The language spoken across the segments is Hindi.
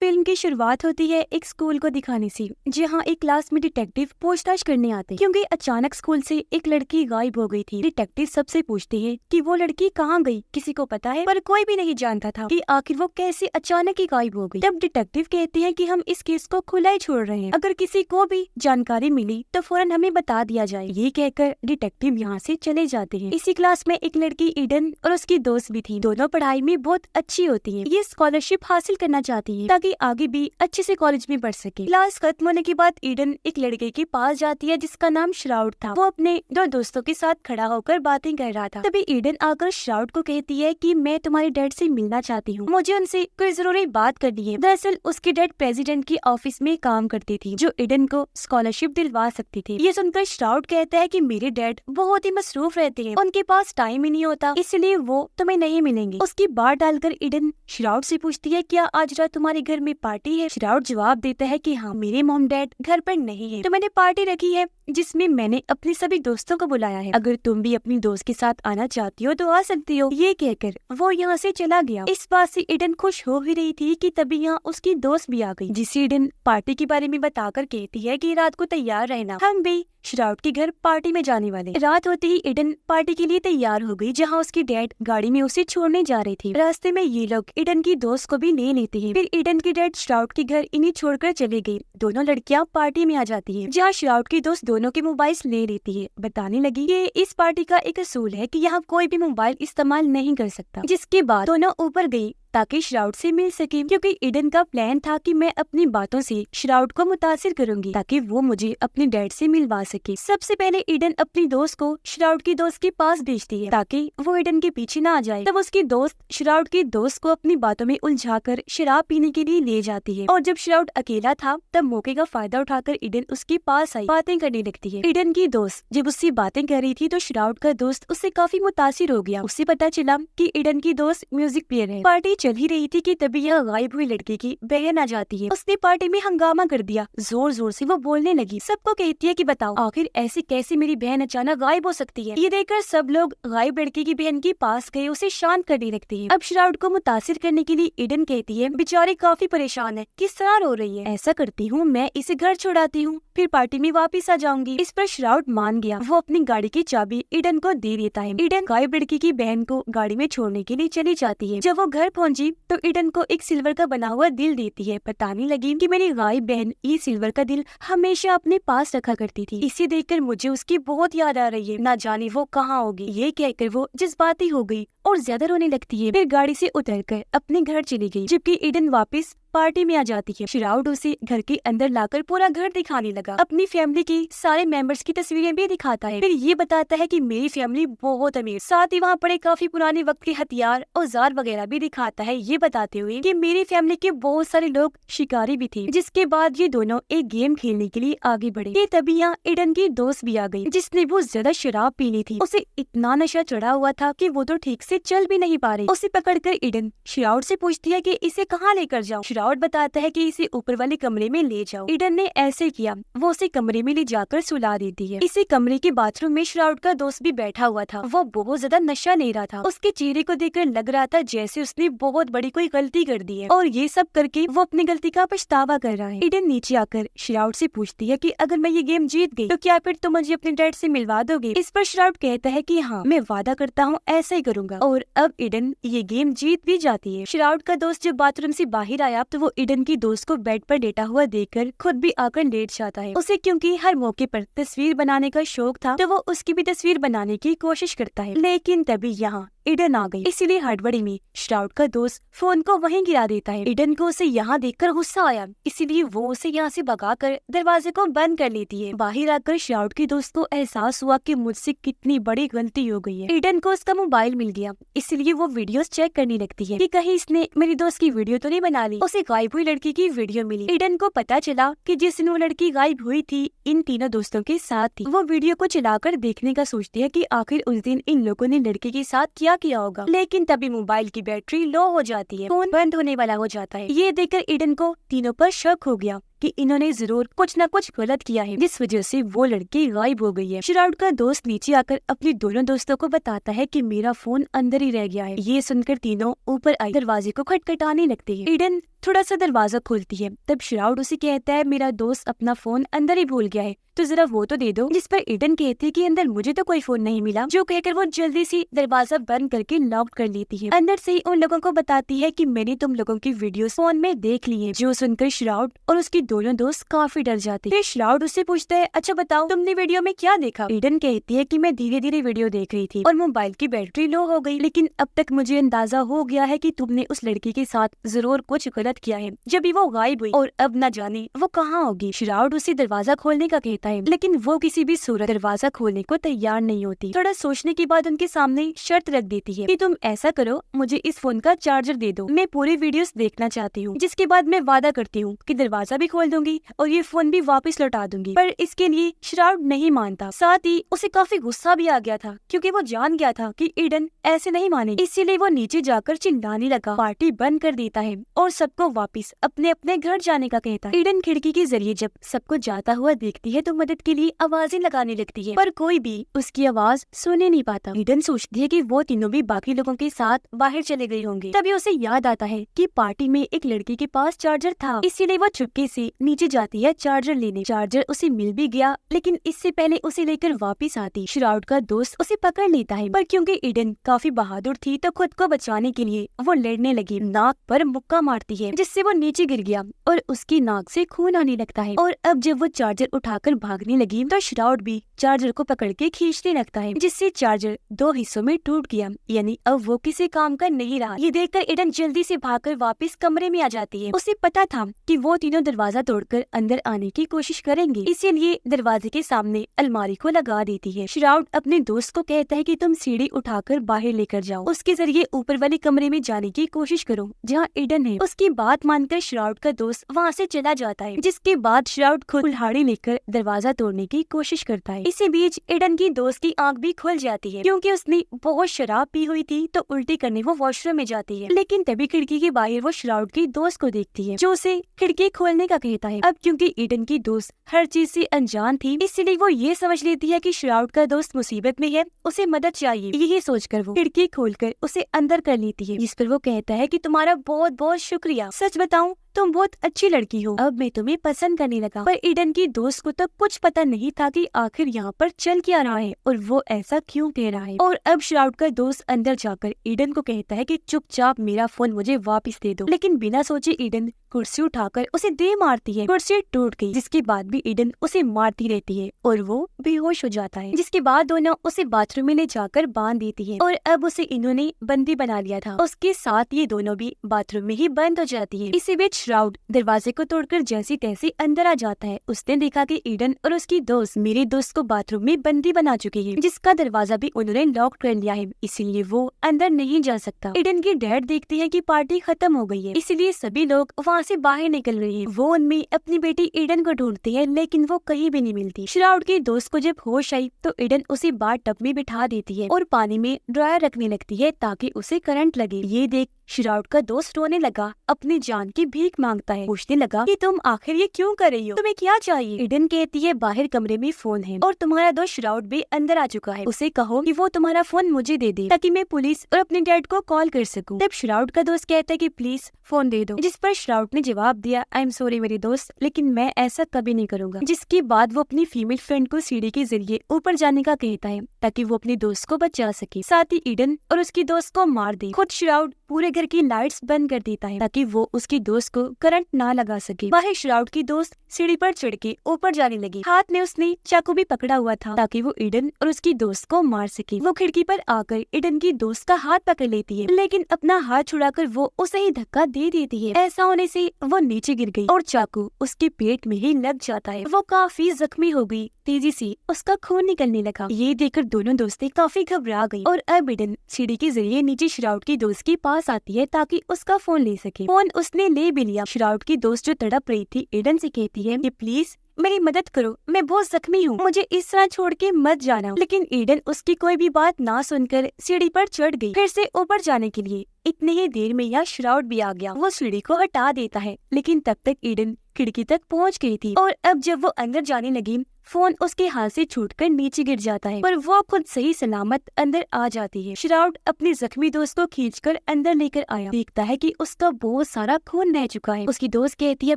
फिल्म की शुरुआत होती है एक स्कूल को दिखाने से, जहाँ एक क्लास में डिटेक्टिव पूछताछ करने आते हैं क्योंकि अचानक स्कूल से एक लड़की गायब हो गई थी। डिटेक्टिव सबसे पूछते हैं कि वो लड़की कहाँ गई, किसी को पता है? पर कोई भी नहीं जानता था कि आखिर वो कैसे अचानक ही गायब हो गई। तब डिटेक्टिव कहते हैं कि हम इस केस को खुला ही छोड़ रहे हैं, अगर किसी को भी जानकारी मिली तो फौरन हमें बता दिया जाए। ये कहकर डिटेक्टिव यहाँ से चले जाते हैं। इसी क्लास में एक लड़की ईडन और उसकी दोस्त भी थी। दोनों पढ़ाई में बहुत अच्छी होती है। ये स्कॉलरशिप हासिल करना चाहती है ताकि आगे भी अच्छे से कॉलेज में पढ़ सके। क्लास खत्म होने के बाद ईडन एक लड़के के पास जाती है जिसका नाम श्राउड था। वो अपने दो दोस्तों के साथ खड़ा होकर बातें कर रहा था। तभी ईडन आकर श्राउड को कहती है कि मैं तुम्हारे डैड से मिलना चाहती हूँ, मुझे उनसे कोई जरूरी बात करनी है। दरअसल उसके डैड प्रेसिडेंट की ऑफिस में काम करती थी, जो ईडन को स्कॉलरशिप दिलवा सकती थी। ये सुनकर श्राउड कहता है कि मेरे डैड बहुत ही मसरूफ रहते हैं, उनके पास टाइम ही नहीं होता, इसलिए वो तुम्हें नहीं मिलेंगे। उसकी बात डालकर ईडन श्राउड से पूछती है क्या आज रात तुम्हारे घर में पार्टी है? श्राउड जवाब देता है कि हाँ, मेरे मॉम डैड घर पर नहीं है, तो मैंने पार्टी रखी है जिसमें मैंने अपने सभी दोस्तों को बुलाया है। अगर तुम भी अपनी दोस्त के साथ आना चाहती हो तो आ सकती हो। ये कहकर वो यहाँ से चला गया। इस बात से ईडन खुश हो ही रही थी कि तभी यहाँ उसकी दोस्त भी आ गई, जिसे ईडन पार्टी के बारे में बताकर कहती है कि रात को तैयार रहना, हम भी श्राउड के घर पार्टी में जाने वाले। रात होते ही ईडन पार्टी के लिए तैयार हो गई, जहाँ उसकी डैड गाड़ी में उसे छोड़ने जा रही थी। रास्ते में ये लोग ईडन की दोस्त को भी ले लेते हैं। फिर ईडन की डैड श्राउड के घर इन्हें छोड़कर चले गई। दोनों लड़कियां पार्टी में आ जाती है, जहाँ श्राउड की दोस्त दोनों के मोबाइल ले लेती है। बताने लगी कि इस पार्टी का एक असूल है कि यहाँ कोई भी मोबाइल इस्तेमाल नहीं कर सकता। जिसके बाद दोनों ऊपर गई ताकि श्राउड से मिल सके, क्योंकि ईडन का प्लान था कि मैं अपनी बातों से श्राउड को मुतासिर करूंगी ताकि वो मुझे अपने डैड से मिलवा सके। सबसे पहले ईडन अपनी दोस्त को श्राउड की दोस्त के पास भेजती है ताकि वो ईडन के पीछे ना आ जाए। तब उसकी दोस्त श्राउड की दोस्त को अपनी बातों में उलझाकर शराब पीने के लिए ले जाती है, और जब श्राउड अकेला था तब मौके का फायदा उठाकर ईडन उसके पास आई, बातें करने लगती है। ईडन की दोस्त जब उससे बातें कर रही थी तो श्राउड का दोस्त उससे काफी मुतासिर हो गया। उससे पता चला कि ईडन की दोस्त म्यूजिक प्लेयर है। पार्टी चल ही रही थी कि तभी यह गायब हुई लड़की की बहन आ जाती है। उसने पार्टी में हंगामा कर दिया, जोर जोर से वो बोलने लगी। सबको कहती है कि बताओ आखिर ऐसे कैसे मेरी बहन अचानक गायब हो सकती है। ये देखकर सब लोग गायब लड़की की बहन के पास गए, उसे शांत करने लगते हैं। अब श्राउड को मुतासिर करने के लिए ईडन कहती है बेचारी काफी परेशान है, किस तरह रो रही है। ऐसा करती हूँ मैं इसे घर छोड़ाती हूँ, फिर पार्टी में वापस आ जाऊंगी। इस पर श्राउड मान गया। वो अपनी गाड़ी की चाबी ईडन को दे देता है। ईडन गायब लड़की की बहन को गाड़ी में छोड़ने के लिए चली जाती है। जब वो घर पहुंची तो ईडन को एक सिल्वर का बना हुआ दिल देती है। बताने लगी कि मेरी गायब बहन ये सिल्वर का दिल हमेशा अपने पास रखा करती थी, इसे देखकर मुझे उसकी बहुत याद आ रही है, ना जाने वो कहाँ होगी। ये कहकर वो जज्बाती हो गई और ज्यादा रोने लगती है। फिर गाड़ी से उतरकर अपने घर चली गई, जबकि ईडन वापस पार्टी में आ जाती है। श्राउड उसे घर के अंदर लाकर पूरा घर दिखाने लगा। अपनी फैमिली की सारे मेंबर्स की तस्वीरें भी दिखाता है। फिर ये बताता है कि मेरी फैमिली बहुत अमीर, साथ ही वहाँ पड़े काफी पुराने वक्त के हथियार औजार वगैरह भी दिखाता है, ये बताते हुए कि मेरी फैमिली के बहुत सारे लोग शिकारी भी थे। जिसके बाद ये दोनों एक गेम खेलने के लिए आगे बढ़े। ये तभी यहाँ ईडन की दोस्त भी आ गई, जिसने बहुत ज्यादा शराब पी ली थी। उसे इतना नशा चढ़ा हुआ था कि वो तो ठीक से चल भी नहीं पा रही। उसे पकड़कर ईडन श्राउड से पूछती है कि इसे कहाँ लेकर जाऊँ। श्राउड बताता है कि इसे ऊपर वाले कमरे में ले जाओ। ईडन ने ऐसे किया, वो उसे कमरे में ले जाकर सुला देती है। इसी कमरे के बाथरूम में श्राउड का दोस्त भी बैठा हुआ था। वो बहुत ज्यादा नशा ले रहा था। उसके चेहरे को देखकर लग रहा था जैसे उसने बहुत बड़ी कोई गलती कर दी है, और ये सब करके वो अपनी गलती का पछतावा कर रहा है। ईडन नीचे आकर श्राउड से पूछती है कि अगर मैं ये गेम जीत गई तो क्या फिर तुम मुझे अपने डैड से मिलवा दोगे। इस पर श्राउड कहता है कि हाँ, मैं वादा करता हूँ ऐसा ही करूंगा। और अब ईडन ये गेम जीत भी जाती है। श्राउड का दोस्त जब बाथरूम से बाहर आया तो वो ईडन की दोस्त को बेड पर लेटा हुआ देखकर खुद भी आकर लेट जाता है। उसे क्योंकि हर मौके पर तस्वीर बनाने का शौक था तो वो उसकी भी तस्वीर बनाने की कोशिश करता है। लेकिन तभी यहाँ ईडन आ गई, इसीलिए हड़बड़ी में श्राउड का दोस्त फोन को वहीं गिरा देता है। ईडन को उसे यहाँ देखकर गुस्सा आया, इसीलिए वो उसे यहाँ से भगाकर दरवाजे को बंद कर लेती है। बाहर आकर श्राउड के दोस्त को एहसास हुआ कि मुझसे कितनी बड़ी गलती हो गई है। ईडन को उसका मोबाइल मिल गया, इसलिए वो वीडियोस चेक करने लगती है कि कहीं इसने मेरी दोस्त की वीडियो तो नहीं बना ली। उसे गायब हुई लड़की की वीडियो मिली। ईडन को पता चला कि जिस दिन वो लड़की गायब हुई थी इन तीनों दोस्तों के साथ थी। वो वीडियो को चलाकर देखने का सोचती है कि आखिर उस दिन इन लोगों ने लड़की के साथ क्या किया होगा। लेकिन तभी मोबाइल की बैटरी लो हो जाती है, फोन बंद होने वाला हो जाता है। ये देखकर ईडन को तीनों पर शक हो गया। कि इन्होंने जरूर कुछ न कुछ गलत किया है, जिस वजह से वो लड़की गायब हो गई है। श्राउड का दोस्त नीचे आकर अपने दोनों दोस्तों को बताता है कि मेरा फोन अंदर ही रह गया है। ये सुनकर तीनों ऊपर आई दरवाजे को खटखटाने लगते हैं। ईडन थोड़ा सा दरवाजा खोलती है, तब श्राउड उसे कहता है मेरा दोस्त अपना फोन अंदर ही भूल गया है, तो जरा वो तो दे दो। जिस पर ईडन कहती है कि अंदर मुझे तो कोई फोन नहीं मिला, जो कहकर वो जल्दी से दरवाजा बंद करके लॉक कर लेती है। अंदर से ही उन लोगों को बताती है कि मैंने तुम लोगों की वीडियोस फोन में देख ली है, जो सुनकर श्राउड और उसकी दोनों दोस्त काफी डर जाते हैं। फिर श्राउड उससे पूछता है अच्छा बताओ तुमने वीडियो में क्या देखा। ईडन कहती है कि मैं धीरे धीरे वीडियो देख रही थी और मोबाइल की बैटरी लो हो गई, लेकिन अब तक मुझे अंदाजा हो गया है कि तुमने उस लड़की के साथ जरूर कुछ गलत किया है, जब भी वो गायब हुई और अब न जाने वो कहाँ होगी। श्राउड उसे दरवाजा खोलने का कहता है, लेकिन वो किसी भी सूरत दरवाजा खोलने को तैयार नहीं होती। थोड़ा सोचने के बाद उनके सामने शर्त रख देती है कि तुम ऐसा करो, मुझे इस फोन का चार्जर दे दो, मैं पूरी वीडियोस देखना चाहती हूँ, जिसके बाद मैं वादा करती हूँ कि दरवाजा भी खोल दूंगी और ये फोन भी वापस लौटा दूंगी। पर इसके लिए श्राउड नहीं मानता। साथ ही उसे काफी गुस्सा भी आ गया था, क्योंकि वो जान गया था कि ईडन ऐसे नहीं मानेगी। इसीलिए वो नीचे जाकर चिल्लाने लगा, पार्टी बंद कर देता है और सबको वापिस अपने अपने घर जाने का कहता है। ईडन खिड़की के जरिए जब सबको जाता हुआ देखती है तो मदद के लिए आवाजें लगाने लगती है, पर कोई भी उसकी आवाज सुने नहीं पाता। ईडन सोचती है कि वो तीनों भी बाकी लोगों के साथ बाहर चले गए होंगे। तभी उसे याद आता है कि पार्टी में एक लड़की के पास चार्जर था, इसीलिए वो चुपके से नीचे जाती है चार्जर लेने। चार्जर उसे मिल भी गया, लेकिन इससे पहले उसे लेकर वापिस आती श्राउड का दोस्त उसे पकड़ लेता है, पर क्योंकि ईडन काफी बहादुर थी तो खुद को बचाने के लिए वो लड़ने लगी। नाक पर मुक्का मारती है, जिससे वो नीचे गिर गया और उसकी नाक से खून आने लगता है। और अब जब वो चार्जर उठाकर भागने लगी तो श्राउड भी चार्जर को पकड़ के खींचने लगता है, जिससे चार्जर दो हिस्सों में टूट गया, यानी अब वो किसी काम का नहीं रहा। ये देखकर ईडन जल्दी से भागकर वापस कमरे में आ जाती है। उसे पता था कि वो तीनों दरवाजा तोड़कर अंदर आने की कोशिश करेंगे, इसीलिए दरवाजे के सामने अलमारी को लगा देती है। श्राउड अपने दोस्त को कहता है कि तुम सीढ़ी उठाकर बाहर लेकर जाओ, उसके जरिए ऊपर वाले कमरे में जाने की कोशिश करो जहाँ ईडन है। उसकी बात मानकर श्राउड का दोस्त वहाँ से चला जाता है, जिसके बाद श्राउड खुद कुल्हाड़ी लेकर दरवाजा तोड़ने की कोशिश करता है। इसी बीच ईडन की दोस्त की आंख भी खुल जाती है, क्योंकि उसने बहुत शराब पी हुई थी तो उल्टी करने वो वॉशरूम में जाती है। लेकिन तभी खिड़की के बाहर वो श्राउड की दोस्त को देखती है, जो उसे खिड़की खोलने का कहता है। अब क्योंकि ईडन की दोस्त हर चीज से अनजान थी, इसलिए वो ये समझ लेती है कि श्राउड का दोस्त मुसीबत में है, उसे मदद चाहिए। यही सोचकर वो खिड़की खोलकर उसे अंदर कर लेती है, जिस पर वो कहता है कि तुम्हारा बहुत बहुत शुक्रिया, सच बताऊं तुम बहुत अच्छी लड़की हो, अब मैं तुम्हें पसंद करने लगा। पर ईडन की दोस्त को तो कुछ पता नहीं था कि आखिर यहाँ पर चल क्या रहा है और वो ऐसा क्यों कह रहा है। और अब श्राउड का दोस्त अंदर जाकर ईडन को कहता है कि चुपचाप मेरा फोन मुझे वापस दे दो, लेकिन बिना सोचे ईडन कुर्सी उठाकर उसे दे मारती है। कुर्सी टूट गई, जिसके बाद भी ईडन उसे मारती रहती है और वो बेहोश हो जाता है, जिसके बाद दोनों उसे बाथरूम में ले जाकर बांध देती है। और अब उसे इन्होंने बंदी बना लिया था, उसके साथ ये दोनों भी बाथरूम में ही बंद हो जाती है। इसी बीच श्राउड दरवाजे को तोड़कर जैसी तैसी अंदर आ जाता है। उसने देखा कि ईडन और उसकी दोस्त मेरे दोस्त को बाथरूम में बंदी बना चुकी है, जिसका दरवाजा भी उन्होंने लॉक कर लिया है, इसीलिए वो अंदर नहीं जा सकता। ईडन की डैड देखती है कि पार्टी खत्म हो गई है, इसीलिए सभी लोग वहाँ से बाहर निकल रहे हैं। वो उनमें अपनी बेटी ईडन को ढूंढती है, लेकिन वो कहीं भी नहीं मिलती। श्राउड के दोस्त को जब होश आई तो ईडन उसे बाथ टब में बिठा देती है और पानी में ड्रायर रखने लगती है ताकि उसे करंट लगे। ये देख श्राउड का दोस्त रोने लगा, अपनी जान की भीख मांगता है, पूछने लगा कि तुम आखिर ये क्यों कर रही हो, तुम्हें क्या चाहिए। ईडन कहती है बाहर कमरे में फोन है और तुम्हारा दोस्त श्राउड भी अंदर आ चुका है, उसे कहो कि वो तुम्हारा फोन मुझे दे दे ताकि मैं पुलिस और अपने डैड को कॉल कर सकूं। तब श्राउड का दोस्त कहता है कि प्लीज फोन दे दो, जिस पर श्राउड ने जवाब दिया आई एम सॉरी मेरे दोस्त, लेकिन मैं ऐसा कभी नहीं करूंगा। जिसके बाद वो अपनी फीमेल फ्रेंड को सीढ़ी के जरिए ऊपर जाने का कहता है ताकि वो अपने दोस्त को बचा सके, साथ ही ईडन और उसकी दोस्त को मार दे। खुद श्राउड पूरे घर की लाइट्स बंद कर देता है ताकि वो उसकी दोस्त को करंट ना लगा सके। वह श्राउड की दोस्त सीढ़ी पर चढ़ के ऊपर जाने लगी, हाथ में उसने चाकू भी पकड़ा हुआ था ताकि वो ईडन और उसकी दोस्त को मार सके। वो खिड़की पर आकर ईडन की दोस्त का हाथ पकड़ लेती है, लेकिन अपना हाथ छुड़ाकर वो उसे ही धक्का दे देती है। ऐसा होने से वो नीचे गिर गई और चाकू उसके पेट में ही लग जाता है। वो काफी जख्मी हो गई, तेजी से उसका खून निकलने लगा। ये देखकर दोनों दोस्तें काफी घबरा गई और अब ईडन सीढ़ी के जरिए नीचे श्राउड की दोस्त के पास आती है ताकि उसका फोन ले सके। फोन उसने ले भी लिया। श्राउड की दोस्त जो तड़प रही थी ईडन से कहती है कि प्लीज मेरी मदद करो, मैं बहुत जख्मी हूँ, मुझे इस तरह छोड़ के मत जाना। लेकिन ईडन उसकी कोई भी बात ना सुनकर सीढ़ी पर चढ़ गई फिर से ऊपर जाने के लिए। इतनी ही देर में यहाँ श्राउड भी आ गया। वो सीढ़ी को हटा देता है, लेकिन तब तक ईडन खिड़की तक पहुँच गई थी और अब जब वो अंदर जाने लगी फोन उसके हाथ से छूटकर नीचे गिर जाता है, पर वो खुद सही सलामत अंदर आ जाती है। श्राउड अपने जख्मी दोस्त को खींचकर अंदर लेकर आया, देखता है कि उसका बहुत सारा खून बह चुका है। उसकी दोस्त कहती है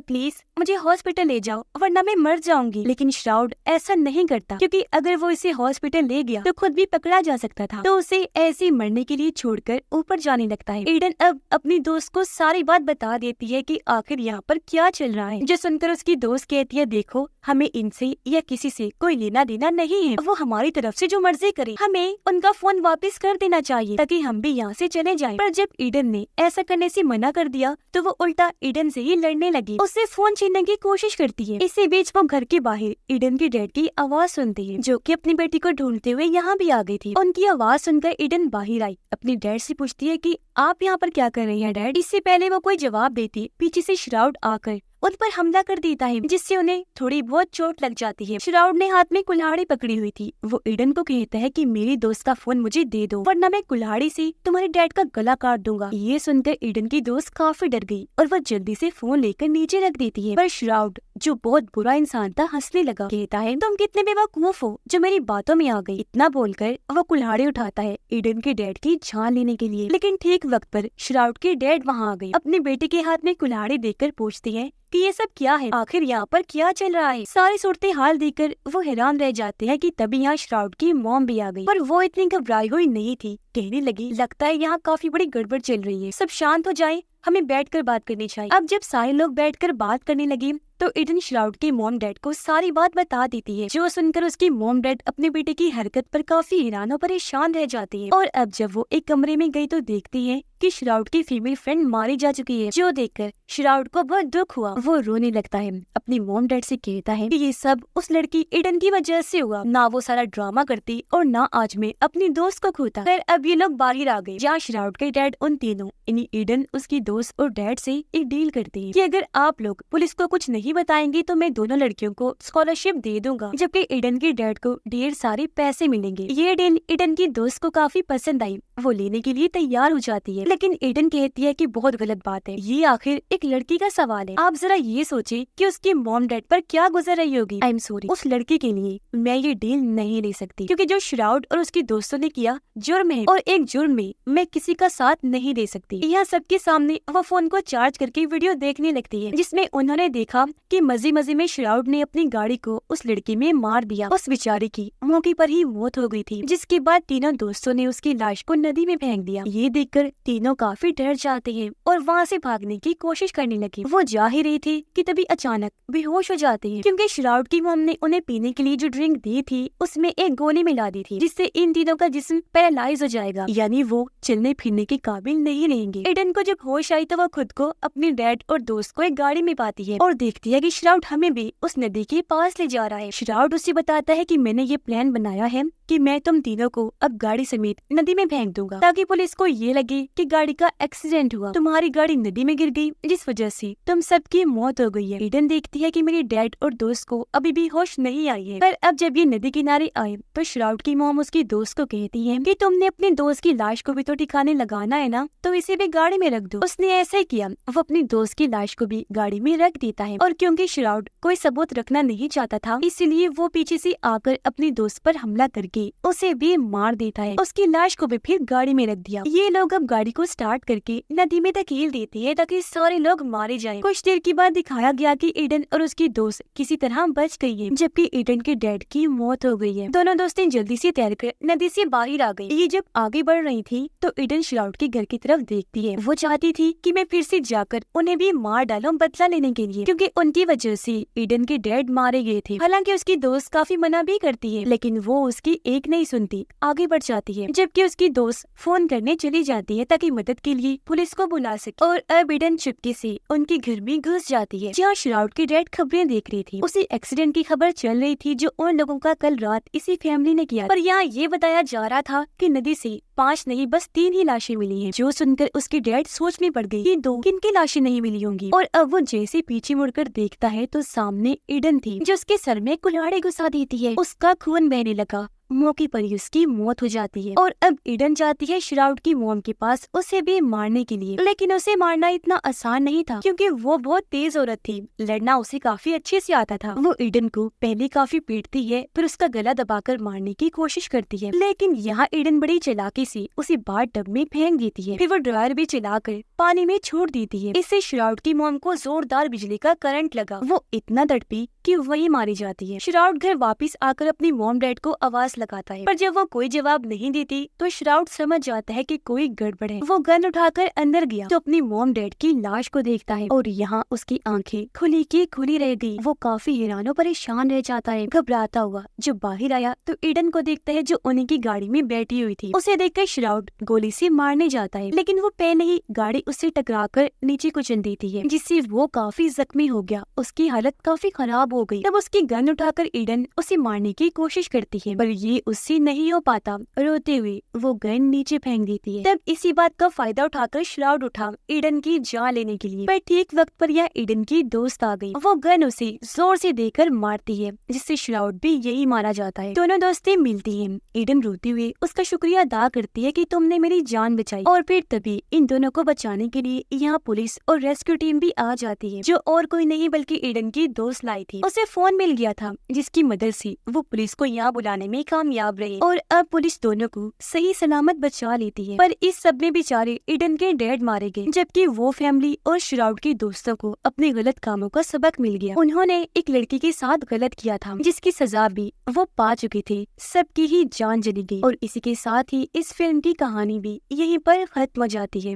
प्लीज मुझे हॉस्पिटल ले जाओ वरना मैं मर जाऊंगी। लेकिन श्राउड ऐसा नहीं करता, क्योंकि अगर वो इसे हॉस्पिटल ले गया तो खुद भी पकड़ा जा सकता था, तो उसे ऐसे ही मरने के लिए छोड़कर ऊपर जाने लगता है। ईडन अब अपनी दोस्त को सारी बात बता देती है कि आखिर यहाँ पर क्या चल रहा है, जो सुनकर उसकी दोस्त कहती है देखो हमें इनसे या किसी से कोई लेना देना नहीं है, वो हमारी तरफ से जो मर्जी करे, हमें उनका फोन वापस कर देना चाहिए ताकि हम भी यहाँ से चले जाएं। पर जब ईडन ने ऐसा करने से मना कर दिया तो वो उल्टा ईडन से ही लड़ने लगी, उससे फोन छीनने की कोशिश करती है। इसी बीच वो घर के बाहर ईडन के डैड की आवाज सुनती है, जो कि अपनी बेटी को ढूंढते हुए यहाँ भी आ गई थी। उनकी आवाज सुनकर ईडन बाहर आई, अपनी डैड से पूछती है कि आप यहाँ पर क्या कर रही हैं डैड। इससे पहले वो कोई जवाब देती, पीछे से श्राउड आकर उन पर हमला कर देता है, जिससे उन्हें थोड़ी बहुत चोट लग जाती है। श्राउड ने हाथ में कुल्हाड़ी पकड़ी हुई थी। वो ईडन को कहता है कि मेरी दोस्त का फोन मुझे दे दो वरना मैं कुल्हाड़ी से तुम्हारे डैड का गला काट दूंगा। ये सुनकर ईडन की दोस्त काफी डर गई और वो जल्दी से फोन लेकर नीचे रख देती है। पर श्राउड, जो बहुत बुरा इंसान था, हंसने लगा, कहता है तुम कितने बेवकूफ हो जो मेरी बातों में आ गई। इतना बोलकर वो कुल्हाड़ी उठाता है ईडन के डैड की जान लेने के लिए। लेकिन ठीक वक्त पर श्राउड के डैड वहाँ आ गए। अपने बेटे के हाथ में कुल्हाड़ी देकर पूछती है कि ये सब क्या है, आखिर यहाँ पर क्या चल रहा है। सारी सूरत हाल देखकर वो हैरान रह जाते हैं कि तभी यहाँ श्राउड की मॉम भी आ गई, पर वो इतनी घबराई हुई नहीं थी। कहने लगी लगता है यहाँ काफी बड़ी गड़बड़ चल रही है, सब शांत हो जाए, हमें बैठकर बात करनी चाहिए। अब जब सारे लोग बैठकर बात करने लगे तो ईडन श्राउड के मॉम डैड को सारी बात बता देती है, जो सुनकर उसकी मॉम डैड अपने बेटे की हरकत पर काफी हैरान और परेशान रह जाती है। और अब जब वो एक कमरे में गई तो देखती है कि श्राउड की फीमेल फ्रेंड मारी जा चुकी है, जो देखकर श्राउड को बहुत दुख हुआ। वो रोने लगता है, अपनी मॉम डैड से कहता है कि ये सब उस लड़की ईडन की वजह से हुआ, ना वो सारा ड्रामा करती और ना आज मैं अपनी दोस्त को खोता। फिर अब ये लोग बाहर आ गए, जहाँ श्राउड के डैड उन तीनों यानी ईडन, उसकी दोस्त और डैड से एक डील करते हैं कि अगर आप लोग पुलिस को कुछ नहीं बताएंगे तो मैं दोनों लड़कियों को स्कॉलरशिप दे दूंगा, जबकि ईडन के डैड को ढेर सारे पैसे मिलेंगे। ये डील ईडन की दोस्त को काफी पसंद आई, वो लेने के लिए तैयार हो जाती है। लेकिन ईडन कहती है कि बहुत गलत बात है, ये आखिर एक लड़की का सवाल है। आप जरा ये सोचे कि उसकी मॉम डैड पर क्या गुजर रही होगी। आई एम सॉरी, उस लड़की के लिए मैं ये डील नहीं ले सकती, क्योंकि जो श्राउड और उसकी दोस्तों ने किया जुर्म है, और एक जुर्म में मैं किसी का साथ नहीं दे सकती। यहाँ सबके सामने वो फोन को चार्ज करके वीडियो देखने लगती है, जिसमें उन्होंने देखा कि मजे में श्राउड ने अपनी गाड़ी को उस लड़की में मार दिया। उस बेचारी की मौके पर ही मौत हो गई थी, जिसके बाद तीनों दोस्तों ने उसकी लाश को नदी में फेंक दिया। ये देखकर तीनों काफी डर जाते हैं और वहाँ से भागने की कोशिश करने लगे। वो जा ही रही थी कि तभी अचानक बेहोश हो जाते हैं, क्योंकि श्राउड की मॉम ने उन्हें पीने के लिए जो ड्रिंक दी थी उसमें एक गोली मिला दी थी, जिससे इन तीनों का जिस्म पैरालाइज हो जाएगा, यानी वो चलने फिरने के काबिल नहीं रहेंगे। ईडन को जब होश आई तो वो खुद को अपने डैड और दोस्त को एक गाड़ी में पाती है और देखती है कि श्राउड हमें भी उस नदी के पास ले जा रहा है। श्राउड उसे बताता है कि मैंने ये प्लान बनाया है कि मैं तुम तीनों को अब गाड़ी समेत नदी में फेंक दूंगा, ताकि पुलिस को ये लगे कि गाड़ी का एक्सीडेंट हुआ, तुम्हारी गाड़ी नदी में गिर गई, जिस वजह से तुम सबकी मौत हो गई है। ईडन देखती है कि मेरे डैड और दोस्त को अभी भी होश नहीं आई है। पर अब जब ये नदी किनारे आए तो श्राउड की मॉम उसकी दोस्त को कहती है कि तुमने अपने दोस्त की लाश को भी तो ठिकाने लगाना है ना, तो इसे भी गाड़ी में रख दो। उसने ऐसा ही किया, वो अपनी दोस्त की लाश को भी गाड़ी में रख देता है। और क्योंकि श्राउड कोई सबूत रखना नहीं चाहता था, इसलिए वो पीछे से आकर अपनी दोस्त पर हमला करके उसे भी मार देता है। उसकी लाश को भी फिर गाड़ी में रख दिया। ये लोग अब गाड़ी को स्टार्ट करके नदी में धकेल देते हैं ताकि सारे लोग मारे जाएं। कुछ देर के बाद दिखाया गया कि ईडन और उसकी दोस्त किसी तरह बच गई है, जबकि ईडन के डैड की मौत हो गई है। दोनों दोस्तें जल्दी से तैरकर नदी से बाहर आ गई। ये जब आगे बढ़ रही थी तो ईडन श्राउड के घर की तरफ देखती है। वो चाहती थी कि मैं फिर से जाकर उन्हें भी मार डालूं बदला लेने के लिए, क्योंकि उनकी वजह से ईडन के डैड मारे गए थे। हालांकि उसकी दोस्त काफी मना भी करती है, लेकिन वो उसकी एक नहीं सुनती, आगे बढ़ जाती है। जबकि उसकी दोस्त दोस्त फोन करने चली जाती है ताकि मदद के लिए पुलिस को बुला सके। और अब ईडन चुपके से उनके घर में घुस जाती है जहाँ श्राउड की डैड खबरें देख रही थी। उसी एक्सीडेंट की खबर चल रही थी जो उन लोगों का कल रात इसी फैमिली ने किया, पर यहाँ ये बताया जा रहा था कि नदी से 5 नहीं बस 3 ही लाशें मिली हैं। जो सुनकर उसकी डैड सोच में पड़ गई कि 2 किनकी लाशें नहीं मिली होंगी। और अब वो जैसे पीछे मुड़कर देखता है तो सामने ईडन थी जो उसके सर में कुल्हाड़ी घुसा देती है। उसका खून बहने लगा, मौके पर ही उसकी मौत हो जाती है। और अब ईडन जाती है श्राउड की मॉम के पास उसे भी मारने के लिए, लेकिन उसे मारना इतना आसान नहीं था क्योंकि वो बहुत तेज औरत थी। लड़ना उसे काफी अच्छे से आता था। वो ईडन को पहले काफी पीटती है, फिर उसका गला दबाकर मारने की कोशिश करती है, लेकिन यहाँ ईडन बड़ी चालाकी से उसे बाथ टब में फेंक देती है। फिर वो ड्रायर भी चलाकर पानी में छोड़ देती है। इससे श्राउड की मॉम को जोरदार बिजली का करंट लगा। वो इतना तड़पी कि वही मारी जाती है। श्राउड घर वापस आकर अपनी मॉम डैड को आवाज लगाता है, पर जब वो कोई जवाब नहीं देती तो श्राउड समझ जाता है कि कोई गड़बड़ है। वो गन उठाकर अंदर गया तो अपनी मॉम डैड की लाश को देखता है और यहाँ उसकी आंखें खुली की खुली रह गई। वो काफी हैरान और परेशान रह जाता है। घबराता हुआ जब बाहर आया तो ईडन को देखता है जो उन्हीं की गाड़ी में बैठी हुई थी। उसे देखकर श्राउड गोली से मारने जाता है, लेकिन वो पहले ही गाड़ी उससे टकराकर नीचे कुचल देती है, जिससे वो काफी जख्मी हो गया। उसकी हालत काफी खराब हो गई। तब उसकी गन उठाकर ईडन उसे मारने की कोशिश करती है, पर ये उससे नहीं हो पाता। रोते हुए वो गन नीचे फेंक देती है। तब इसी बात का फायदा उठाकर श्राउड उठा ईडन की जान लेने के लिए, पर ठीक वक्त पर यह ईडन की दोस्त आ गई। वो गन उसे जोर से देकर मारती है, जिससे श्राउड भी यही मारा जाता है। दोनों दोस्तें मिलती हैं। ईडन रोते हुए उसका शुक्रिया अदा करती है कि तुमने मेरी जान बचाई। और फिर तभी इन दोनों को बचाने के लिए यहाँ पुलिस और रेस्क्यू टीम भी आ जाती है, जो और कोई नहीं बल्कि ईडन की दोस्त लाई थी। उसे फोन मिल गया था जिसकी मदद से वो पुलिस को यहाँ बुलाने में कामयाब रहे और अब पुलिस दोनों को सही सलामत बचा लेती है। पर इस सब में बेचारे ईडन के डैड मारे गए, जबकि वो फैमिली और श्राउड के दोस्तों को अपने गलत कामों का सबक मिल गया। उन्होंने एक लड़की के साथ गलत किया था जिसकी सजा भी वो पा चुके थे। सबकी ही जान चली गई और इसी के साथ ही इस फिल्म की कहानी भी यहीं पर खत्म हो जाती है।